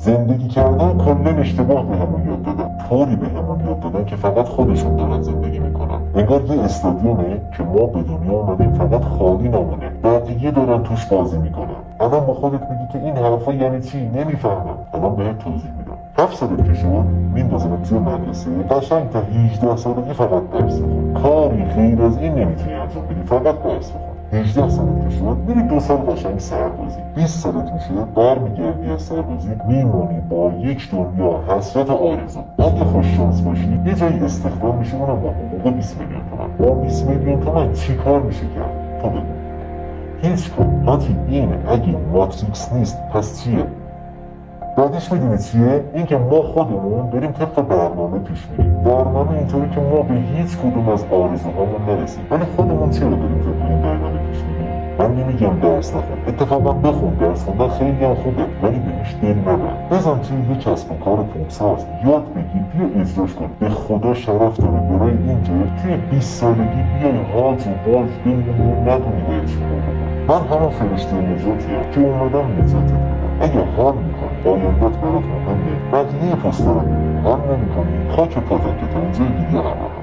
زندگی کردن کلا اشتباه بهمون یاد دادن، طوری بهمون یاد دادن که فقط خودشون دارن زندگی میکنن. انگار یه استادیومه که ما به دنیا اومدیم فقط خالی نمونه، بقیه دارن توش بازی میکنن. الان با خودت میگی که این حرفا یعنی چی؟ نمیفهمم. الان بهت توضیح میدم. 7 سالت که شد میندازن توی مدرسه، قشنگ تا 18 سالگی فقط درس بخون، کاری غیر از این نمیتونی انجام بدی، فقط درس بخون. 18 سالت که شد میری 2 سال قشنگ سربازی. 20 سالت میشه برمیگردی از سربازی، میمونی با یک دنیا حسرت آرزو. اگه خوششانس باشی یه جایی استخدام میشه، اونم با حقوق 20 میلیون تومن. با 20 میلیون تومن چی کار میشه کرد؟ تو بگو. هیچ کار. حتی این اگه ماتریکس نیست پس چیه؟ بعدش میدونی چیه؟ این که ما خودمون بریم طبق برنامه پیش میریم. برنامه اینطوری که ما به هیچ کدوم از آرزوهامون نرسیم، ولی خودمون چرا داریم طبق این برنامه پیش میریم؟ من نمیگم درس نخون، اتفاقا بخون، درس خوندن خیلی هم خوبه، ولی بهش دل نبر. بزن توی یه کسب و کار پولساز، یاد بگیر، بیا اجراش کن. به خدا شرف داره برای اینکه توی 20 سالگی بیای هاج و باج بمونی و ندونی باید چی کار بکنی. من همون فرشته نجاتیم که اومدم نجاتت بدم. اگه حال میکنی آیندت برات مهمه، بقیه پستا رو میبینی، حال نمیکنی خاک پاتت که تا اینجای دیگه همه